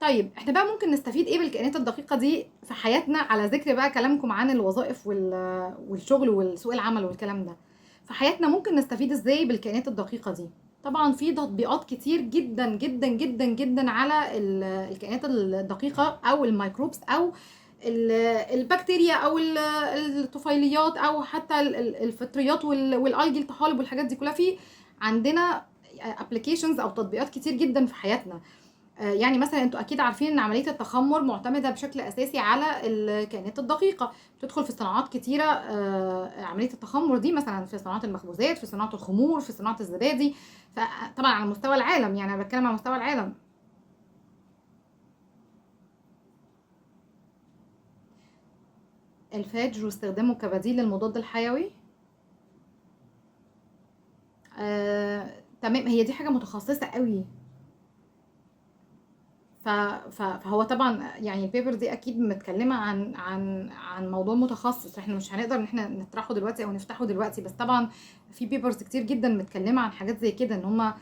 طيب احنا بقى ممكن نستفيد ايه بالكائنات الدقيقة دي في حياتنا، على ذكر بقى كلامكم عن الوظائف والشغل والسوق العمل والكلام ده. في حياتنا ممكن نستفيد ازاي بالكائنات الدقيقة دي؟ طبعا في تطبيقات كتير جدا جدا جدا جدا على الكائنات الدقيقة او الميكروبس او البكتيريا او الطفيليات او حتى الفطريات والالجي الطحالب والحاجات دي كلها. في عندنا ابلكيشنز او تطبيقات كتير جدا في حياتنا. يعني مثلا انتوا اكيد عارفين ان عمليه التخمر معتمده بشكل اساسي على الكائنات الدقيقه. بتدخل في صناعات كتيره عمليه التخمر دي، مثلا في صناعه المخبوزات، في صناعه الخمور، في صناعه الزبادي. فطبعا على مستوى العالم، يعني انا بتكلم على مستوى العالم. الفاج واستخدامه كبديل للمضاد الحيوي. تمام، هي دي حاجه متخصصه قوي. فهو طبعا يعني البيبر دي اكيد متكلمه عن موضوع متخصص، احنا مش هنقدر ان احنا نطرحه دلوقتي او نفتحه دلوقتي. بس طبعا في بيبرز كتير جدا متكلمه عن حاجات زي كده، ان هما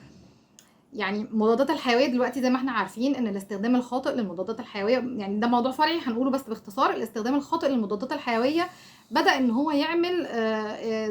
يعني المضادات الحيويه دلوقتي زي ما احنا عارفين ان الاستخدام الخاطئ للمضادات الحيويه، يعني ده موضوع فرعي هنقوله بس باختصار. الاستخدام الخاطئ للمضادات الحيويه بدأ ان هو يعمل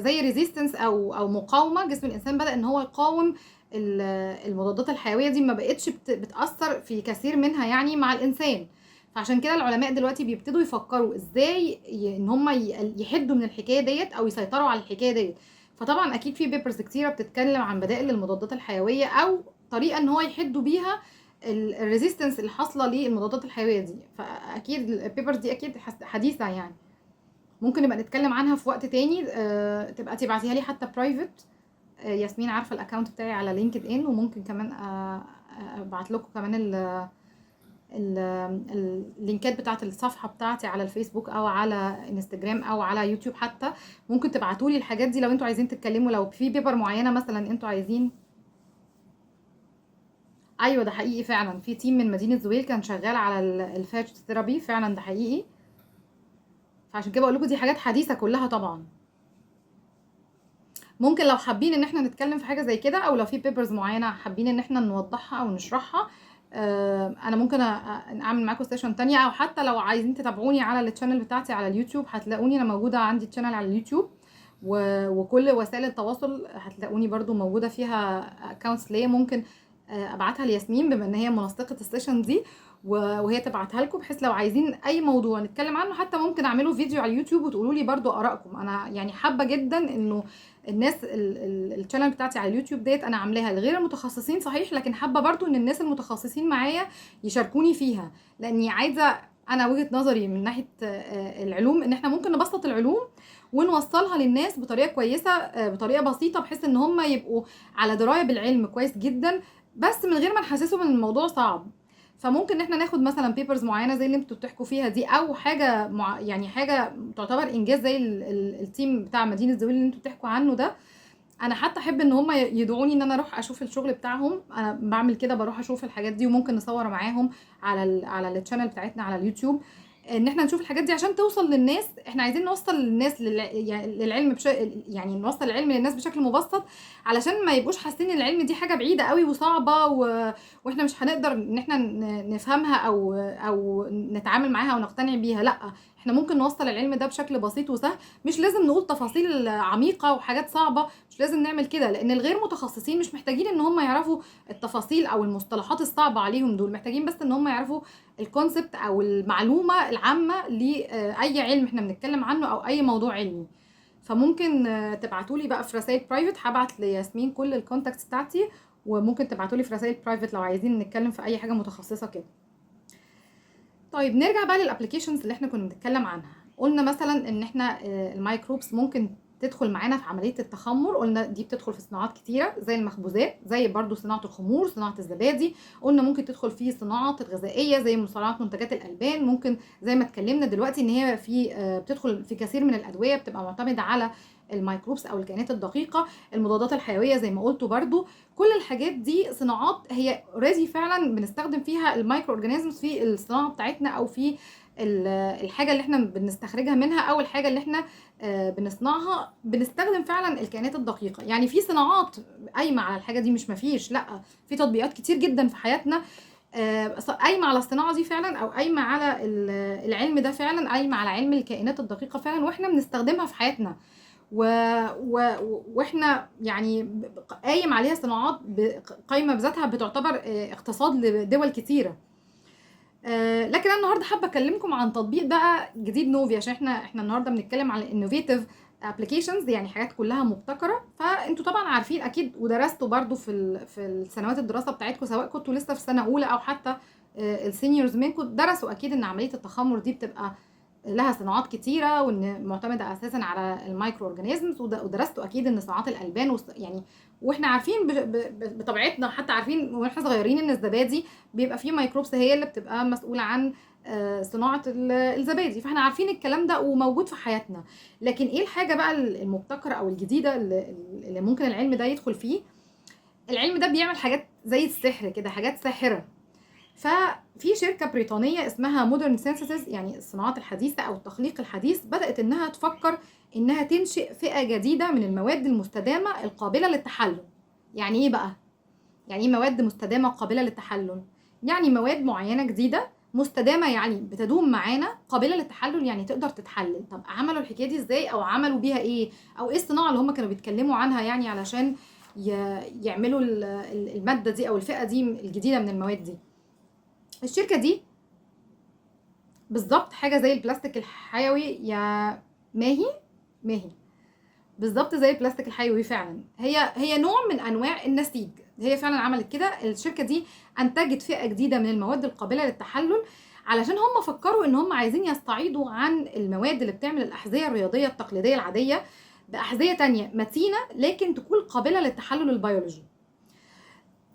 زي ريزيستنس او مقاومه. جسم الانسان بدأ ان هو يقاوم المضادات الحيويه دي، ما بقتش بتأثر في كثير منها يعني مع الانسان. فعشان كده العلماء دلوقتي بيبتدوا يفكروا ازاي ان هم يحدوا من الحكايه ديت او يسيطروا على الحكايه ديت. فطبعا اكيد في بيبرز كتيره بتتكلم عن بدائل للمضادات الحيويه او طريقه ان هو يحدوا بيها الريزيستنس اللي حاصله للمضادات الحيويه دي. فاكيد البيبرز دي اكيد حديثه يعني. ممكن نبقى نتكلم عنها في وقت تاني، تبقى تبعتيها لي حتى برايفت. ياسمين عارفه الاكونت بتاعي على لينكد ان، وممكن كمان ابعت لكم كمان اللينكات بتاعت الصفحه بتاعتي على الفيسبوك او على انستجرام او على يوتيوب حتى. ممكن تبعتوا لي الحاجات دي لو انتوا عايزين تتكلموا، لو في بيبر معينه مثلا انتوا عايزين. ايوه ده حقيقي فعلا، في تيم من مدينه زويل كان شغال على الفاج ثيرابي، فعلا ده حقيقي. فعشان كده بقول لكم دي حاجات حديثه كلها طبعا. ممكن لو حابين ان احنا نتكلم في حاجه زي كده، او لو في بيبرز معينه حابين ان احنا نوضحها او نشرحها، انا ممكن اعمل معاكم سيشن تانية. او حتى لو عايزين تتابعوني على التشانل بتاعتي على اليوتيوب، هتلاقوني انا موجوده عندي تشانل على اليوتيوب، وكل وسائل التواصل هتلاقوني برضو موجوده فيها اكونتس ليا. ممكن ابعتها لياسمين بما ان هي منسقه السيشن دي، وهي تبعتها لكم، بحيث لو عايزين اي موضوع نتكلم عنه حتى ممكن اعمله فيديو على اليوتيوب وتقولوا لي برضو ارائكم. انا يعني حابه جدا انه الناس الشانل بتاعتي على اليوتيوب ديت انا عاملاها لغير المتخصصين صحيح، لكن حابه برضو ان الناس المتخصصين معايا يشاركوني فيها، لاني عايزه، انا وجهة نظري من ناحيه العلوم، ان احنا ممكن نبسط العلوم ونوصلها للناس بطريقه كويسه، بطريقه بسيطه، بحيث ان هم يبقوا على درايه بالعلم كويس جدا، بس من غير ما نحسسهم ان الموضوع صعب. فممكن ان احنا ناخد مثلا بيبرز معينه زي اللي انتوا بتحكوا فيها دي، او حاجه يعني حاجه تعتبر انجاز زي التيم بتاع مدينه زويل اللي انتوا بتحكوا عنه ده. انا حتى احب ان هم يدعوني ان انا اروح اشوف الشغل بتاعهم. انا بعمل كده، بروح اشوف الحاجات دي وممكن نصور معاهم على على الشانل بتاعتنا على اليوتيوب، ان احنا نشوف الحاجات دي عشان توصل للناس. احنا عايزين نوصل للناس يعني للعلم يعني نوصل العلم للناس بشكل مبسط، علشان ما يبقوش حاسين ان العلم دي حاجه بعيده قوي وصعبه واحنا مش هنقدر ان احنا نفهمها او نتعامل معاها او نقتنع بيها. لا، احنا ممكن نوصل العلم ده بشكل بسيط وسهل. مش لازم نقول تفاصيل عميقه وحاجات صعبه، مش لازم نعمل كده، لان الغير متخصصين مش محتاجين ان هم يعرفوا التفاصيل او المصطلحات الصعبه عليهم دول. محتاجين بس ان هم يعرفوا الكونسبت او المعلومه العامه لاي علم احنا بنتكلم عنه او اي موضوع علمي. فممكن تبعتوا لي بقى في رسائل برايفت، هبعت لياسمين كل الكونتاكتس بتاعتي، وممكن تبعتوا لي في رسائل برايفت لو عايزين نتكلم في اي حاجه متخصصه كده. طيب نرجع بقى للابلكيشنز اللي احنا كنا بنتكلم عنها. قلنا مثلا ان احنا الميكروبس ممكن تدخل معانا في عمليه التخمر. قلنا دي بتدخل في صناعات كتيره زي المخبوزات، زي برضو صناعه الخمور، صناعه الزبادي. قلنا ممكن تدخل في صناعات الغذائيه زي صناعه منتجات الالبان. ممكن زي ما اتكلمنا دلوقتي ان هي في بتدخل في كثير من الادويه بتبقى معتمده على الميكروبس او الكائنات الدقيقه. المضادات الحيويه زي ما قلتوا برضو، كل الحاجات دي صناعات هي اوريدي فعلا بنستخدم فيها المايكرو اورجانيزمز في الصناعه بتاعتنا، او في الحاجه اللي احنا بنستخرجها منها، او الحاجه اللي احنا بنصنعها. بنستخدم فعلا الكائنات الدقيقه. يعني في صناعات قايمه على الحاجه دي، مش مفيش، لا، في تطبيقات كتير جدا في حياتنا قايمه على الصناعه دي فعلا، او قايمه على العلم ده فعلا، قايمه على علم الكائنات الدقيقه فعلا، واحنا بنستخدمها في حياتنا و... واحنا يعني قايم عليها صناعات قايمه بذاتها، بتعتبر اقتصاد لدول كتيره. لكن انا النهارده حابه اكلمكم عن تطبيق بقى جديد نوفي، عشان احنا النهارده بنتكلم على الانوفيتيف ابلكيشنز، يعني حاجات كلها مبتكره. فانتوا طبعا عارفين اكيد ودرستوا برضو في السنوات الدراسه بتاعتكم، سواء كنتوا لسه في سنه اولى او حتى السينيورز منكم، درسوا اكيد ان عمليه التخمر دي بتبقى لها صناعات كتيره، وان معتمده اساسا على المايكرو اورجانيزمز. ودرستوا اكيد ان صناعات الالبان يعني، واحنا عارفين بطبيعتنا، حتى عارفين واحنا صغيرين ان الزبادي بيبقى فيه ميكروبس هي اللي بتبقى مسؤوله عن صناعه الزبادي. فاحنا عارفين الكلام ده وموجود في حياتنا. لكن ايه الحاجه بقى المبتكره او الجديده اللي ممكن العلم ده يدخل فيه؟ العلم ده بيعمل حاجات زي السحر كده، حاجات ساحره. ففي شركه بريطانيه اسمها مودرن سينثيسيس، يعني الصناعات الحديثه او التخليق الحديث، بدات انها تفكر انها تنشئ فئه جديده من المواد المستدامه القابله للتحلل. يعني ايه بقى؟ يعني ايه مواد مستدامه قابله للتحلل؟ يعني مواد معينه جديده مستدامه، يعني بتدوم معانا، قابله للتحلل، يعني تقدر تتحلل. طب عملوا الحكايه دي ازاي، او عملوا بيها ايه، او ايه الصناعه اللي هم كانوا بيتكلموا عنها يعني علشان يعملوا الماده دي او الفئه دي الجديده من المواد دي؟ الشركه دي بالظبط حاجه زي البلاستيك الحيوي يا ماهي. بالظبط زي البلاستيك الحيوي فعلا، هي نوع من انواع النسيج. هي فعلا عملت كده. الشركه دي انتجت فئه جديده من المواد القابله للتحلل، علشان هم فكروا ان هم عايزين يستعيضوا عن المواد اللي بتعمل الاحذيه الرياضيه التقليديه العاديه باحذيه تانية متينه لكن تكون قابله للتحلل البيولوجي.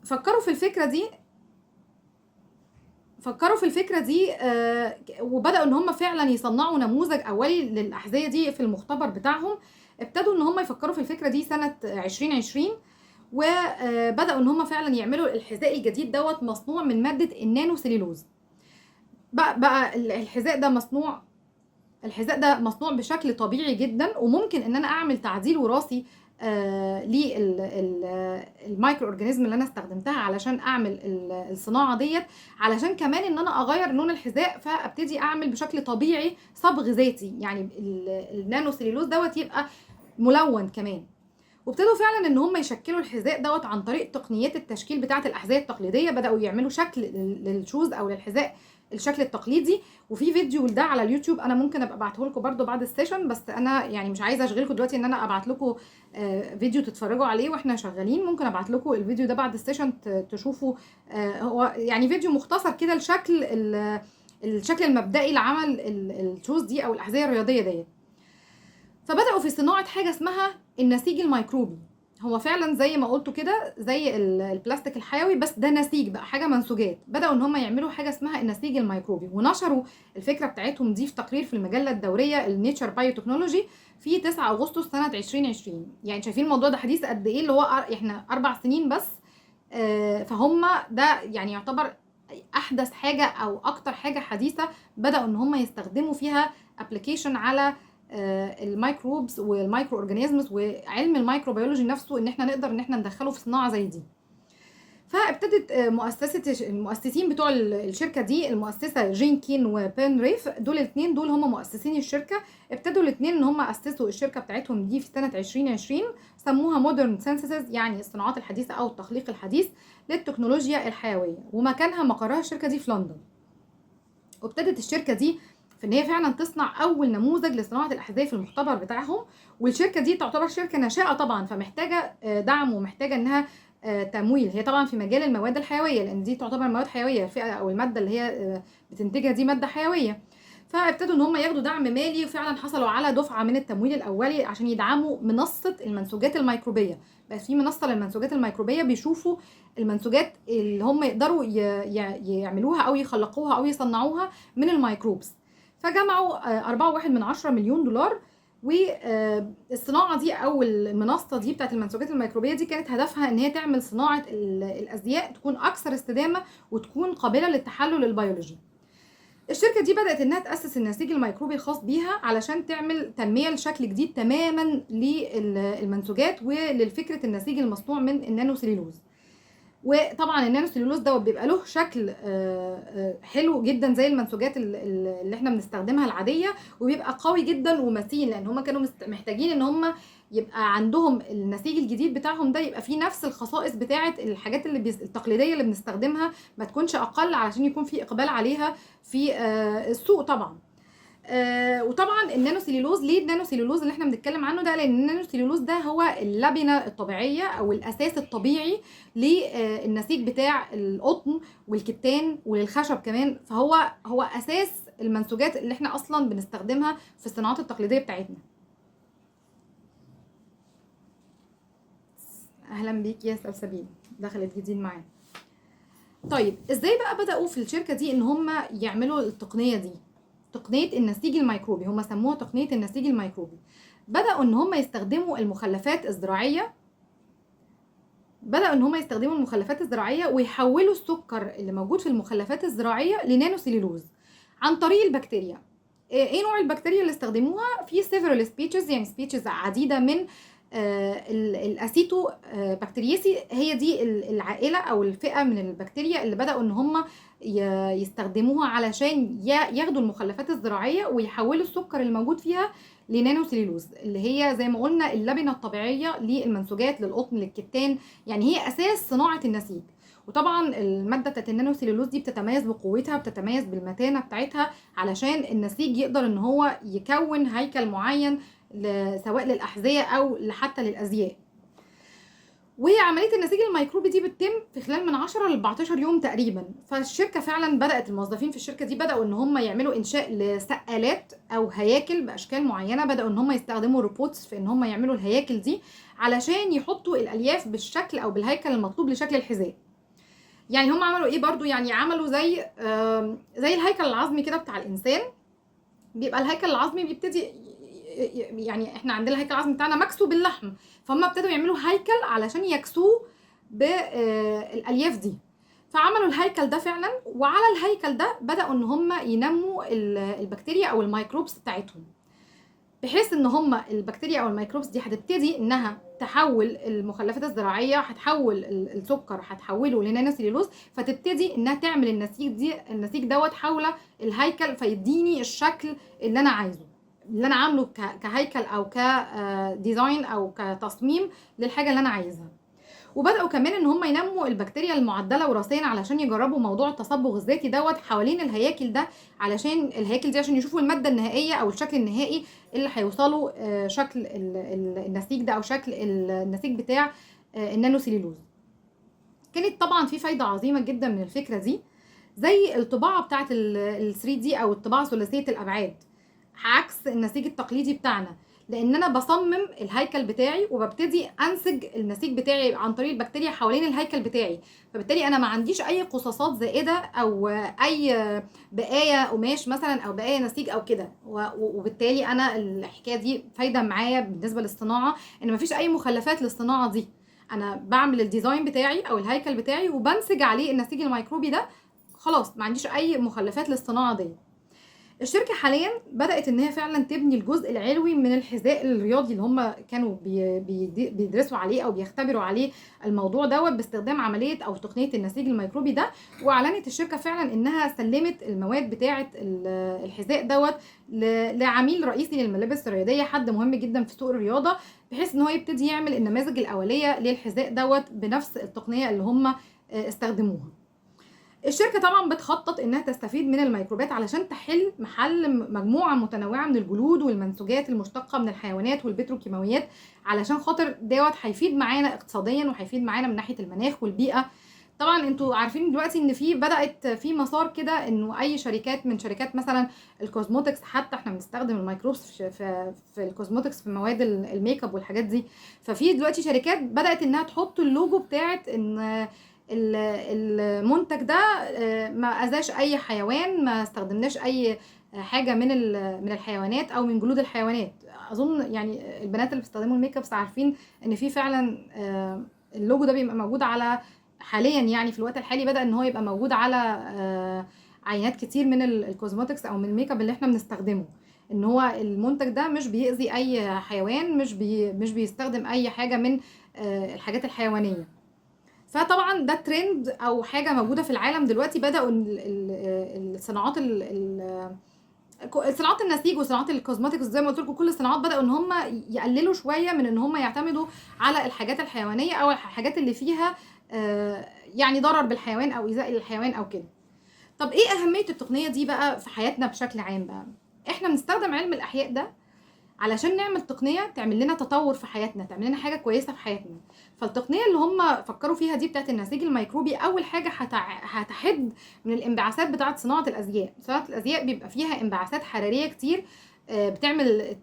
فكروا في الفكره دي وبداوا ان هم فعلا يصنعوا نموذج اولي للاحذيه دي في المختبر بتاعهم. ابتدوا ان هم يفكروا في الفكره دي سنه 2020، وبداوا ان هم فعلا يعملوا الحذاء الجديد دوت مصنوع من ماده النانو سيلولوز. بقى الحذاء ده مصنوع بشكل طبيعي جدا، وممكن ان انا اعمل تعديل وراثي للمايكرو اورجانيزم اللي انا استخدمتها علشان اعمل الصناعه ديت، علشان كمان ان انا اغير لون الحذاء، فابتدي اعمل بشكل طبيعي صبغ ذاتي، يعني النانو سيلولوز دوت يبقى ملون كمان. وابتدوا فعلا ان هم يشكلوا الحذاء دوت عن طريق تقنيات التشكيل بتاعه الاحذيه التقليديه. بداوا يعملوا شكل للشوز او للحذاء الشكل التقليدي، وفي فيديو لده على اليوتيوب، انا ممكن ابقى ابعته لكم برده بعد السيشن، بس انا يعني مش عايزه اشغلكم دلوقتي ان انا ابعت لكم فيديو تتفرجوا عليه واحنا شغالين. ممكن ابعت لكم الفيديو ده بعد السيشن تشوفوا. هو يعني فيديو مختصر كده لشكل الشكل المبدئي لعمل الشوز دي او الاحذيه الرياضيه ديت. فبداوا في صناعه حاجه اسمها النسيج الميكروبي. هو فعلا زي ما قلتوا كده زي البلاستيك الحيوي، بس ده نسيج بقى، حاجه منسوجات. بداوا ان هم يعملوا حاجه اسمها النسيج الميكروبي، ونشروا الفكره بتاعتهم دي في تقرير في المجله الدوريه النيتشر بايوتكنولوجي في 9 اغسطس سنه 2020. يعني شايفين الموضوع ده حديث قد ايه، اللي هو احنا 4 سنين بس. فهم ده يعني يعتبر احدث حاجه او اكتر حاجه حديثه بداوا ان هم يستخدموا فيها ابلكيشن على الميكروبز والمايكرو اورجانيزمز وعلم الميكروبيولوجي نفسه، ان احنا نقدر ان احنا ندخله في صناعه زي دي. فابتدت المؤسسين بتوع الشركه دي، المؤسسه جين كين وبين ريف، دول الاثنين دول هم مؤسسين الشركه. ابتدوا الاثنين ان هم اسسوا الشركه بتاعتهم دي في سنه 2020، سموها مودرن سينثيسيس، يعني الصناعات الحديثه او التخليق الحديث للتكنولوجيا الحيويه. ومكانها مقرها الشركه دي في لندن. وابتدت الشركه دي في ان هي فعلا تصنع اول نموذج لصناعه الاحذيه في المختبر بتاعهم. والشركه دي تعتبر شركه ناشئه طبعا، فمحتاجه دعم ومحتاجه انها تمويل. هي طبعا في مجال المواد الحيويه، لان دي تعتبر مواد حيويه، الفئه او الماده اللي هي بتنتجها دي ماده حيويه. فابتدوا ان هم ياخدوا دعم مالي، وفعلا حصلوا على دفعه من التمويل الاولي عشان يدعموا منصه المنسوجات الميكروبيه. بس في منصه للمنسوجات الميكروبيه بيشوفوا المنسوجات اللي هم يقدروا يعملوها او يخلقوها او يصنعوها من الميكروبس. فجمعوا 4.1 مليون دولار. والصناعه دي او المنصه دي بتاعت المنسوجات الميكروبيه دي كانت هدفها ان هي تعمل صناعه الازياء تكون اكثر استدامه وتكون قابله للتحلل البيولوجي. الشركه دي بدات انها تاسس النسيج الميكروبي الخاص بيها علشان تعمل تنميه لشكل جديد تماما للمنسوجات وللفكره النسيج المصنوع من النانو سيلولوز. وطبعا النانو سيلولوز دوت بيبقى له شكل حلو جدا زي المنسوجات اللي احنا بنستخدمها العاديه، وبيبقى قوي جدا ومتين، لان هم كانوا محتاجين ان هم يبقى عندهم النسيج الجديد بتاعهم ده يبقى فيه نفس الخصائص بتاعه الحاجات التقليديه اللي بنستخدمها، ما تكونش اقل علشان يكون في اقبال عليها في السوق طبعا. وطبعا النانو سيلولوز، ليه النانو سيلولوز اللي احنا بنتكلم عنه ده؟ لان النانو سيلولوز ده هو اللبنه الطبيعيه او الاساس الطبيعي للنسيج بتاع القطن والكتان وللخشب كمان، فهو اساس المنسوجات اللي احنا اصلا بنستخدمها في الصناعات التقليديه بتاعتنا. اهلا بيك يا سلسبيل، دخلت جديد معانا. طيب ازاي بقى بداوا في الشركه دي ان هم يعملوا التقنيه دي، تقنيه النسيج الميكروبي؟ هم سموها تقنيه النسيج الميكروبي. بداوا ان هم يستخدموا المخلفات الزراعيه، ويحولوا السكر اللي موجود في المخلفات الزراعيه لنانو سيلولوز عن طريق البكتيريا. ايه نوع البكتيريا اللي استخدموها؟ في several species، يعني species عديده من الاسيتو بكتيريسي، هي دي العائله او الفئه من البكتيريا اللي بداوا ان هم يستخدموها علشان ياخدوا المخلفات الزراعيه ويحولوا السكر الموجود فيها لنانو سيلولوز، اللي هي زي ما قلنا اللبنه الطبيعيه للمنسوجات، للقطن، للكتان، يعني هي اساس صناعه النسيج. وطبعا الماده بتاعت النانو سيلولوز دي بتتميز بقوتها، بتتميز بالمتانه بتاعتها، علشان النسيج يقدر ان هو يكون هيكل معين سواء للاحذيه او حتى للازياء. وعمليه النسيج الميكروبي دي بتتم في خلال من 10 ل 14 يوم تقريبا. فالشركه فعلا بدات، الموظفين في الشركه دي بداوا ان هم يعملوا انشاء لسقالات او هياكل باشكال معينه، بداوا ان هم يستخدموا روبوتس في ان هم يعملوا الهياكل دي علشان يحطوا الالياف بالشكل او بالهيكل المطلوب لشكل الحذاء. يعني هم عملوا ايه برضو؟ يعني عملوا زي الهيكل العظمي كده بتاع الانسان. بيبقى الهيكل العظمي بيبتدي، يعني احنا عندنا الهيكل العظمي بتاعنا مكسو باللحم، فهم ابتدوا يعملوا هيكل علشان يكسوه بالالياف دي. فعملوا الهيكل ده فعلا، وعلى الهيكل ده بداوا ان هم ينموا البكتيريا او الميكروبس بتاعتهم، بحيث ان هم البكتيريا او الميكروبس دي هتبتدي انها تحول المخلفات الزراعيه، هتحول السكر، هتحوله لنانو سيلولوز، فتبتدي انها تعمل النسيج دوت حول الهيكل، فيديني الشكل اللي انا عايزه، اللي انا عامله كهيكل او كديزاين او كتصميم للحاجه اللي انا عايزها. وبداوا كمان ان هم ينموا البكتيريا المعدله وراثيا علشان يجربوا موضوع التصبغ الذاتي دوت حوالين الهياكل ده، علشان الهياكل دي عشان يشوفوا الماده النهائيه او الشكل النهائي اللي هيوصلوا شكل النسيج ده او شكل النسيج بتاع النانو سيلولوز. كانت طبعا في فايده عظيمه جدا من الفكره دي، زي الطباعه بتاعه ال 3 دي او الطباعه ثلاثيه الابعاد، عكس النسيج التقليدي بتاعنا، لان انا بصمم الهيكل بتاعي وببتدي انسج النسيج بتاعي عن طريق البكتيريا حوالين الهيكل بتاعي، فبالتالي انا ما عنديش اي قصاصات زائده او اي بقايا قماش مثلا او بقايا نسيج او كده، وبالتالي انا الحكايه دي فايده معايا بالنسبه للصناعه، ان ما فيش اي مخلفات للصناعه دي. انا بعمل الديزاين بتاعي او الهيكل بتاعي وبنسج عليه النسيج الميكروبي ده، خلاص ما عنديش اي مخلفات للصناعه دي. الشركه حاليا بدات ان هي فعلا تبني الجزء العلوي من الحذاء الرياضي اللي هم كانوا بيدرسوا عليه او بيختبروا عليه الموضوع دوت باستخدام عمليه او تقنيه النسيج الميكروبي ده. واعلنت الشركه فعلا انها سلمت المواد بتاعه الحذاء دوت لعميل رئيسي للملابس الرياضيه، حد مهم جدا في سوق الرياضه، بحيث ان هو يبتدي يعمل النماذج الاوليه للحذاء دوت بنفس التقنيه اللي هم استخدموها. الشركة طبعا بتخطط انها تستفيد من الميكروبات علشان تحل محل مجموعة متنوعة من الجلود والمنسوجات المشتقة من الحيوانات والبتروكيماويات، علشان خاطر دوت هيفيد معانا اقتصاديا وهيفيد معانا من ناحية المناخ والبيئة. طبعا انتوا عارفين دلوقتي ان بدأت في مسار كده انه اي شركات من شركات مثلا الكوزموتكس، حتى احنا بنستخدم الميكروبس في الكوزموتكس في مواد الميك اب والحاجات دي، ففي دلوقتي شركات بدأت انها تحط اللوجو بتاعت ان المنتج ده ما اذاش اي حيوان، ما استخدمناش اي حاجه من الحيوانات او من جلود الحيوانات. اظن يعني البنات اللي بيستخدموا الميك ابس عارفين ان في فعلا اللوجو ده بيبقى موجود على حاليا، يعني في الوقت الحالي بدا ان هو يبقى موجود على عينات كتير من الكوزموتكس او من الميك اب اللي احنا بنستخدمه، ان هو المنتج ده مش بيأذي اي حيوان، مش بيستخدم اي حاجه من الحاجات الحيوانيه. فطبعا ده ترند او حاجه موجوده في العالم دلوقتي. بداوا الصناعات صناعات النسيج وصناعات الكوزماتكس زي ما قلت لكم، كل الصناعات بداوا ان هم يقللوا شويه من ان هم يعتمدوا على الحاجات الحيوانيه او الحاجات اللي فيها يعني ضرر بالحيوان او ايذاء للحيوان او كده. طب ايه اهميه التقنيه دي بقى في حياتنا بشكل عام بقى؟ احنا بنستخدم علم الاحياء ده علشان نعمل تقنيه تعمل لنا تطور في حياتنا، تعمل لنا حاجه كويسه في حياتنا. فالتقنيه اللي هم فكروا فيها دي بتاعت النسيج الميكروبي، اول حاجه هتحد من الانبعاثات بتاعت صناعه الازياء. صناعه الازياء بيبقى فيها انبعاثات حراريه كتير بتعمل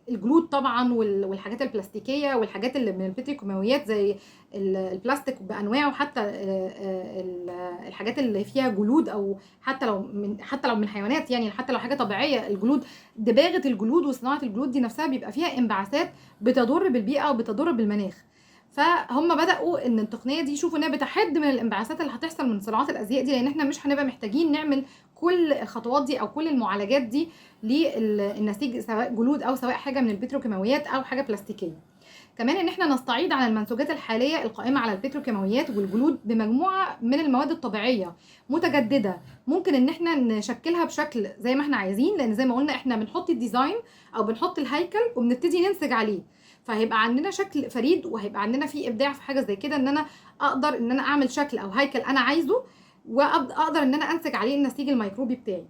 الجلود طبعا والحاجات البلاستيكيه والحاجات اللي من البتروكيماويات زي البلاستيك بانواعه، حتى الحاجات اللي فيها جلود، او حتى لو من حيوانات، يعني حتى لو حاجه طبيعيه. الجلود، دباغه الجلود وصناعه الجلود دي نفسها بيبقى فيها انبعاثات بتضر بالبيئه وبتضر بالمناخ. فهم بداوا ان التقنيه دي يشوفوا انها بتحد من الانبعاثات اللي هتحصل من صناعات الازياء دي، لان احنا مش هنبقى محتاجين نعمل كل الخطوات دي او كل المعالجات دي للنسيج، سواء جلود او سواء حاجه من البتروكيماويات او حاجه بلاستيكيه. كمان ان احنا نستعيض عن المنسوجات الحاليه القائمه على البتروكيماويات والجلود بمجموعه من المواد الطبيعيه متجدده، ممكن ان احنا نشكلها بشكل زي ما احنا عايزين، لان زي ما قلنا احنا بنحط الديزاين او بنحط الهيكل وبنبتدي ننسج عليه. فهيبقى عندنا شكل فريد وهيبقى عندنا فيه ابداع في حاجه زي كده، ان انا اقدر ان انا اعمل شكل او هيكل انا عايزه، واقدر ان انا انسج عليه النسيج الميكروبي بتاعي.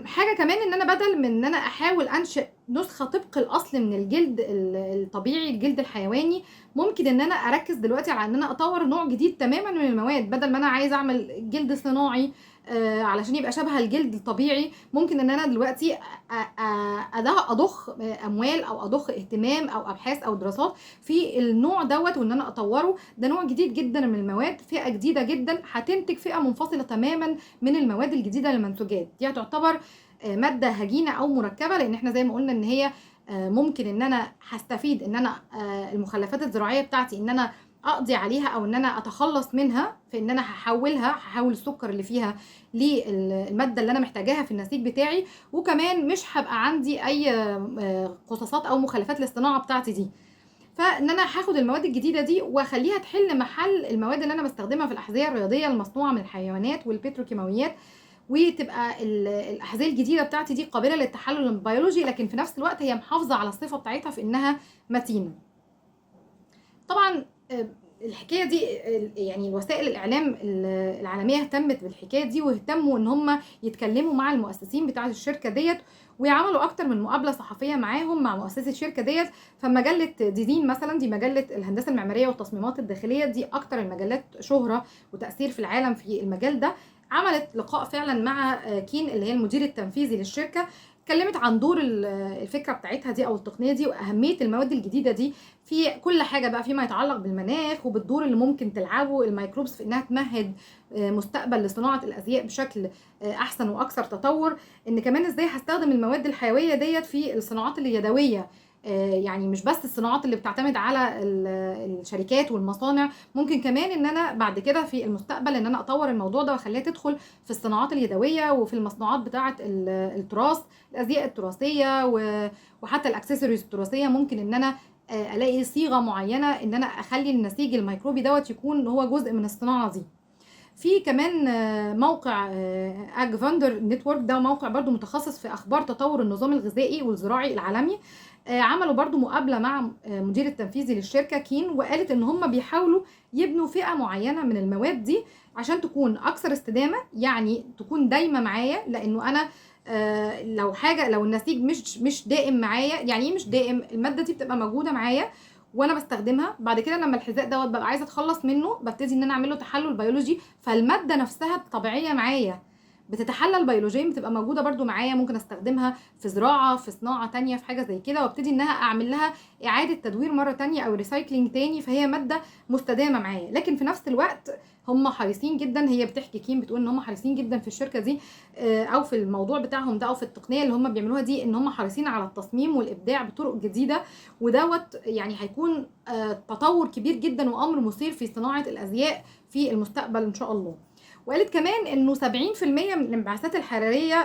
حاجه كمان ان انا بدل من ان انا احاول انشئ نسخه طبق الاصل من الجلد الطبيعي، الجلد الحيواني، ممكن ان انا اركز دلوقتي على ان انا اطور نوع جديد تماما من المواد. بدل ما انا عايز اعمل جلد صناعي علشان يبقى شبه الجلد الطبيعي، ممكن ان انا دلوقتي اضخ اموال او اضخ اهتمام او ابحاث او دراسات في النوع دوت، وان انا اطوره. ده نوع جديد جدا من المواد، فئه جديده جدا هتنتج فئه منفصله تماما من المواد الجديده للمنتوجات دي. هتعتبر ماده هجينه او مركبه، لان احنا زي ما قلنا ان هي ممكن ان انا هستفيد ان انا المخلفات الزراعيه بتاعتي ان انا اقضي عليها او ان انا اتخلص منها، في ان انا هحول السكر اللي فيها للماده اللي انا محتاجاها في النسيج بتاعي. وكمان مش هبقى عندي اي قصاصات او مخلفات للصناعه بتاعتي دي. فان انا هاخد المواد الجديده دي واخليها تحل محل المواد اللي انا بستخدمها في الاحذيه الرياضيه المصنوعه من الحيوانات والبتروكيماويات، وتبقى الاحذيه الجديده بتاعتي دي قابله للتحلل البيولوجي، لكن في نفس الوقت هي محافظه على الصفه بتاعتها في انها متينه. طبعا الحكايه دي يعني وسائل الاعلام العالميه اهتمت بالحكايه دي، واهتموا ان هم يتكلموا مع المؤسسين بتاعه الشركه ديت، ويعملوا اكتر من مقابله صحفيه معاهم مع مؤسسه الشركه ديت. فمجله ديزين مثلا، دي مجله الهندسه المعماريه والتصميمات الداخليه، دي اكتر المجلات شهره وتاثير في العالم في المجال ده، عملت لقاء فعلا مع كين اللي هي المدير التنفيذي للشركه. اتكلمت عن دور الفكره بتاعتها دي او التقنيه دي واهميه المواد الجديده دي في كل حاجه بقى فيما يتعلق بالمناخ، وبالدور اللي ممكن تلعبه الميكروبس في انها تمهد مستقبل لصناعه الازياء بشكل احسن واكثر تطور. ان كمان ازاي هستخدم المواد الحيويه ديت في الصناعات اليدويه، يعني مش بس الصناعات اللي بتعتمد على الشركات والمصانع، ممكن كمان ان انا بعد كده في المستقبل ان انا اطور الموضوع ده واخليها تدخل في الصناعات اليدويه وفي المصنوعات بتاعه التراث، الازياء التراثيه وحتى الاكسسوارز التراثيه. ممكن ان انا الاقي صيغه معينه ان انا اخلي النسيج الميكروبي دوت يكون هو جزء من الصناعه دي. في كمان موقع اج فاندر نتورك، ده موقع برضو متخصص في اخبار تطور النظام الغذائي والزراعي العالمي. عملوا برضو مقابلة مع مدير التنفيذي للشركة كين، وقالت ان هم بيحاولوا يبنوا فئة معينة من المواد دي عشان تكون اكثر استدامة، يعني تكون دايما معايا. لانه انا لو النسيج مش دائم معايا، يعني ايه مش دائم؟ المادة دي بتبقى موجودة معايا وانا بستخدمها، بعد كده لما الحذاء دوت ببقى عايزه اتخلص منه ببتدي ان انا اعمل له تحلل بيولوجي، فالماده نفسها الطبيعيه معايا بتتحلل بيولوجيا، بتبقى موجوده برده معايا، ممكن استخدمها في زراعه، في صناعه تانية، في حاجه زي كده، وابتدي انها اعمل لها اعاده تدوير مره تانية او ريسايكلينج تاني، فهي ماده مستدامه معايا. لكن في نفس الوقت هم حريصين جدا، هي بتحكي كين بتقول ان هم حريصين جدا في الشركه دي او في الموضوع بتاعهم ده او في التقنيه اللي هم بيعملوها دي، ان هم حريصين على التصميم والابداع بطرق جديده، ودوت يعني هيكون تطور كبير جدا وامر مثير في صناعه الازياء في المستقبل ان شاء الله. وقالت كمان انه 70% من الانبعاثات الحراريه،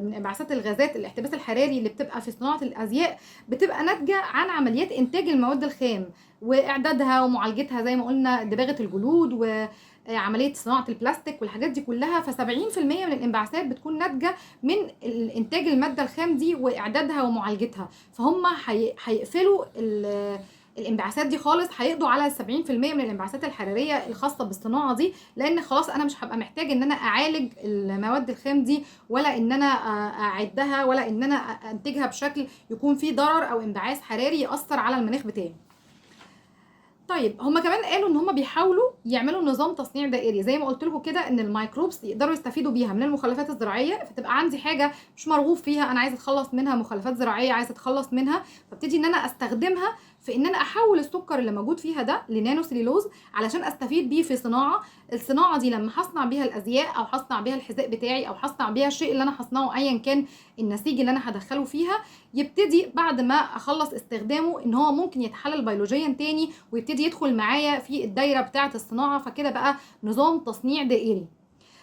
من انبعاثات الغازات الاحتباس الحراري اللي بتبقى في صناعه الازياء بتبقى ناتجه عن عمليات انتاج المواد الخام واعدادها ومعالجتها، زي ما قلنا دباغه الجلود وعمليه صناعه البلاستيك والحاجات دي كلها. ف70% من الانبعاثات بتكون ناتجه من انتاج الماده الخام دي واعدادها ومعالجتها. فهم هيقفلوا الانبعاثات دي خالص، هيقضوا على 70% من الانبعاثات الحراريه الخاصه بالصناعه دي، لان خلاص انا مش هبقى محتاج ان انا اعالج المواد الخام دي، ولا ان انا اعدها، ولا ان انا انتجها بشكل يكون فيه ضرر او انبعاث حراري ياثر على المناخ بتاعي. طيب هما كمان قالوا ان هما بيحاولوا يعملوا نظام تصنيع دائري، زي ما قلت لكم كده ان الميكروبس يقدروا يستفيدوا بيها من المخلفات الزراعيه، فتبقى عندي حاجه مش مرغوب فيها، انا عايزه اتخلص منها، مخلفات زراعيه عايزه اتخلص منها، فابتدي ان انا استخدمها في ان انا احول السكر اللي موجود فيها ده لنانو سليلوز علشان استفيد بيه في صناعه. الصناعه دي لما هصنع بيها الازياء او هصنع بيها الحذاء بتاعي او هصنع بيها الشيء اللي انا هصنعه ايا كان النسيج اللي انا هدخله فيها، يبتدي بعد ما اخلص استخدامه ان هو ممكن يتحلل بيولوجيا تاني ويبتدي يدخل معايا في الدايره بتاعه الصناعه، فكده بقى نظام تصنيع دائري.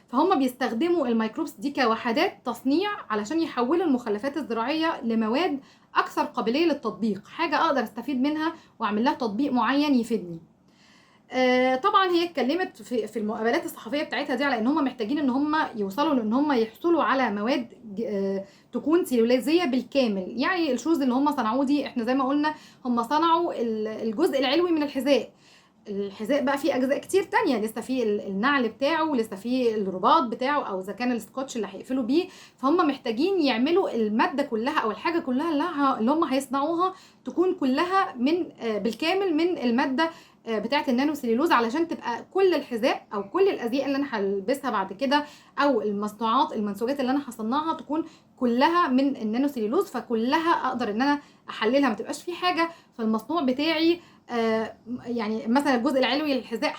فهم بيستخدموا الميكروبس دي كوحدات تصنيع علشان يحولوا المخلفات الزراعيه لمواد اكثر قابليه للتطبيق، حاجه اقدر استفيد منها واعمل لها تطبيق معين يفيدني. طبعا هي اتكلمت في المقابلات الصحفيه بتاعتها دي على ان هم محتاجين ان هم يوصلوا لان هم يحصلوا على مواد تكون سيلولازيه بالكامل. يعني الشوز اللي هم صنعوه دي، احنا زي ما قلنا هم صنعوا الجزء العلوي من الحذاء. الحذاء بقى فيه اجزاء كتير تانية، لسه فيه النعل بتاعه، لسه فيه الرباط بتاعه، او اذا كان السكوتش اللي هيقفلوا بيه. فهم محتاجين يعملوا الماده كلها او الحاجه كلها اللي هم هيصنعوها تكون كلها من بالكامل من الماده بتاعه النانو سليلوز، علشان تبقى كل الحذاء او كل الازياء اللي انا هلبسها بعد كده او المنسوجات اللي انا هصنعها تكون كلها من النانو سليلوز، فكلها اقدر ان انا احللها، ما تبقاش في حاجه في المصنوع بتاعي يعني مثلا الجزء العلوي للحذاء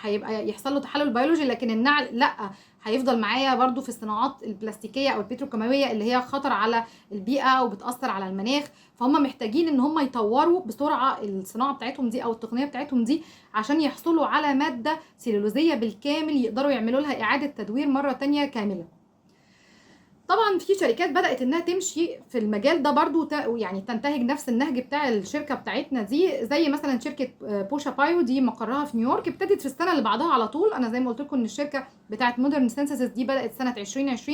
هيبقى يحصل له تحلل بيولوجي، لكن النعل لا، هيفضل معايا برضو في الصناعات البلاستيكيه او البتروكيماويه اللي هي خطر على البيئه وبتاثر على المناخ. فهم محتاجين ان هم يطوروا بسرعه الصناعه بتاعتهم دي او التقنيه بتاعتهم دي عشان يحصلوا على ماده سليلوزيه بالكامل يقدروا يعملوا لها اعاده تدوير مره تانية كامله. طبعا في شركات بدأت انها تمشي في المجال ده برضو، يعني تنتهج نفس النهج بتاع الشركة بتاعتنا دي، زي مثلا شركة بوشا بايو دي مقرها في نيويورك، ابتدت في السنة اللي بعدها على طول. انا زي ما قلت لكم ان الشركة بتاعت مودرن سينثيسيس دي بدأت سنة 2020،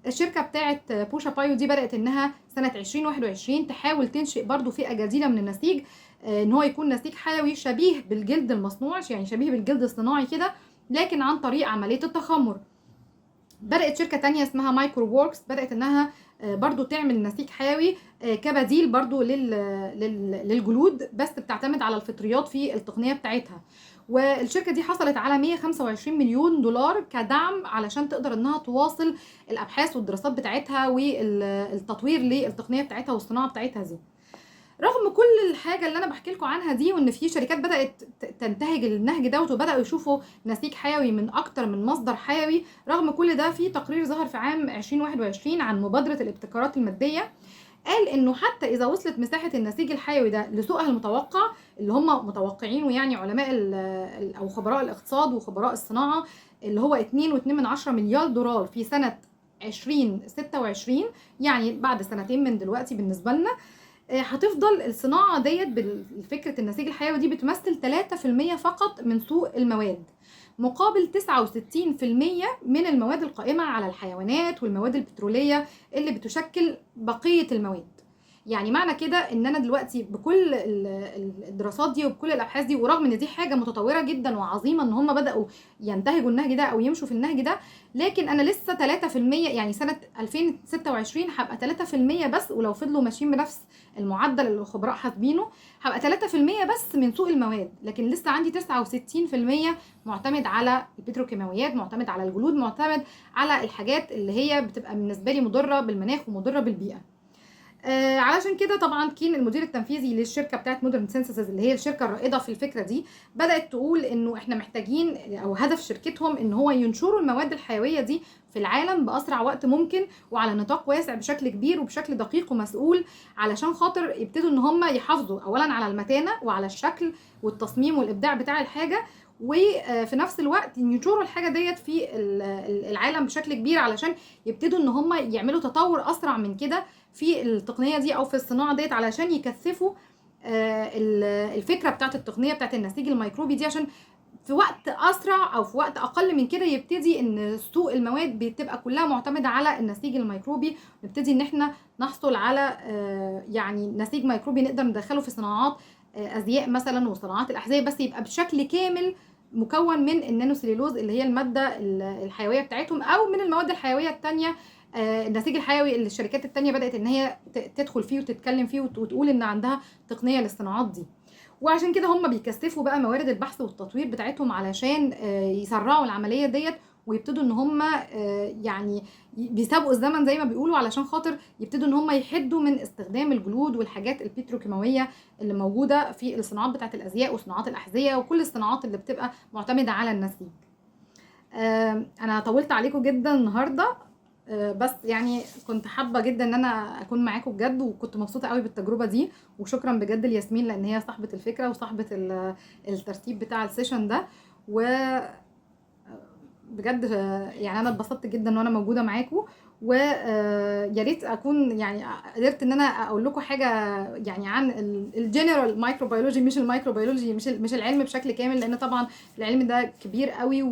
الشركة بتاعت بوشا بايو دي بدأت انها سنة 2021 تحاول تنشئ برضو فئة جديدة من النسيج، ان هو يكون نسيج حيوي شبيه بالجلد المصنوع، يعني شبيه بالجلد الصناعي كده، لكن عن طريق عملية التخمر. بدأت شركة تانية اسمها مايكرو ووركس بدأت انها برضو تعمل نسيج حيوي كبديل برضو للجلود، بس بتعتمد على الفطريات في التقنية بتاعتها. والشركة دي حصلت على 125 مليون دولار كدعم علشان تقدر انها تواصل الابحاث والدراسات بتاعتها والتطوير للتقنية بتاعتها والصناعة بتاعتها دي. رغم كل الحاجه اللي انا بحكي لكم عنها دي، وان في شركات بدات تنتهج النهج دوت وبداوا يشوفوا نسيج حيوي من اكتر من مصدر حيوي، رغم كل ده في تقرير ظهر في عام 2021 عن مبادره الابتكارات الماديه قال انه حتى اذا وصلت مساحه النسيج الحيوي ده لسوقها المتوقع اللي هم متوقعينه، يعني علماء او خبراء الاقتصاد وخبراء الصناعه، اللي هو 2.2 مليار دولار في سنه 2026، يعني بعد سنتين من دلوقتي بالنسبه لنا، هتفضل الصناعة ديت بالفكرة النسيج الحيوي دي بتمثل 3% فقط من سوق المواد، مقابل 69% من المواد القائمة على الحيوانات والمواد البترولية اللي بتشكل بقية المواد. يعني معنى كده ان انا دلوقتي بكل الدراسات دي وبكل الابحاث دي، ورغم ان دي حاجه متطوره جدا وعظيمه ان هم بداوا ينتهجوا النهج ده او يمشوا في النهج ده، لكن انا لسه 3%، يعني سنه 2026 هبقى 3% بس، ولو فضلوا ماشيين بنفس المعدل اللي الخبراء حاسبينه هبقى 3% بس من سوق المواد، لكن لسه عندي 69% معتمد على البتروكيماويات، معتمد على الجلود، معتمد على الحاجات اللي هي بتبقى بالنسبه لي مضره بالمناخ ومضره بالبيئه. علشان كده طبعا كين المدير التنفيذي للشركه بتاعت مودرن سينثيسيس اللي هي الشركه الرائده في الفكره دي، بدات تقول انه احنا محتاجين، او هدف شركتهم ان هو ينشروا المواد الحيويه دي في العالم باسرع وقت ممكن وعلى نطاق واسع بشكل كبير وبشكل دقيق ومسؤول، علشان خاطر يبتدوا ان هم يحافظوا اولا على المتانه وعلى الشكل والتصميم والابداع بتاع الحاجه، وفي نفس الوقت ينشروا الحاجه ديت في العالم بشكل كبير، علشان يبتدوا ان هم يعملوا تطور اسرع من كده في التقنيه دي او في الصناعه ديت، علشان يكثفوا الفكره بتاعت التقنيه بتاعت النسيج الميكروبي دي، عشان في وقت اسرع او في وقت اقل من كده يبتدي ان سوق المواد بتبقى كلها معتمده على النسيج الميكروبي، نبتدي ان احنا نحصل على يعني نسيج ميكروبي نقدر ندخله في صناعات ازياء مثلا وصناعات الاحذيه، بس يبقى بشكل كامل مكون من النانو سيلولوز اللي هي الماده الحيويه بتاعتهم، او من المواد الحيويه التانية، النسيج الحيوي اللي الشركات التانية بدأت ان هي تدخل فيه وتتكلم فيه وتقول ان عندها تقنية للصناعات دي. وعشان كده هم بيكثفوا بقى موارد البحث والتطوير بتاعتهم علشان يسرعوا العملية ديت، ويبتدوا ان هم يعني بيسابقوا الزمن زي ما بيقولوا، علشان خاطر يبتدوا ان هم يحدوا من استخدام الجلود والحاجات البتروكيماوية اللي موجودة في الصناعات بتاعت الازياء وصناعات الاحذية وكل الصناعات اللي بتبقى معتمدة على النسيج. انا طولت عليكم جدا النهارده، بس يعني كنت حابه جدا ان انا اكون معاكم بجد، وكنت مبسوطه قوي بالتجربه دي، وشكرا بجد لياسمين لان هي صاحبه الفكره وصاحبه الترتيب بتاع السيشن ده. وبجد يعني انا اتبسطت جدا وانا موجوده معاكم، ويا ريت اكون يعني قدرت ان انا اقول لكم حاجه يعني عن الجنرال مايكروبيولوجي، مش الميكروبيولوجي، مش العلم بشكل كامل، لان طبعا العلم ده كبير قوي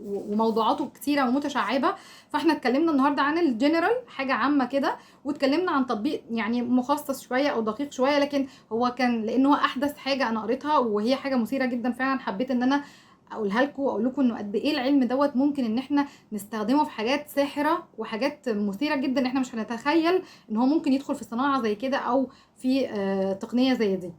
وموضوعاته كتيره ومتشعبه. فاحنا اتكلمنا النهارده عن الجنرال، حاجه عامه كده، واتكلمنا عن تطبيق يعني مخصص شويه او دقيق شويه، لكن هو كان لانه هو احدث حاجه انا قريتها وهي حاجه مثيره جدا فعلا، حبيت ان انا اقولها لكم واقول لكم انه قد ايه العلم دوت ممكن ان احنا نستخدمه في حاجات ساحره وحاجات مثيره جدا، احنا مش هنتخيل ان هو ممكن يدخل في صناعه زي كده او في تقنيه زي دي.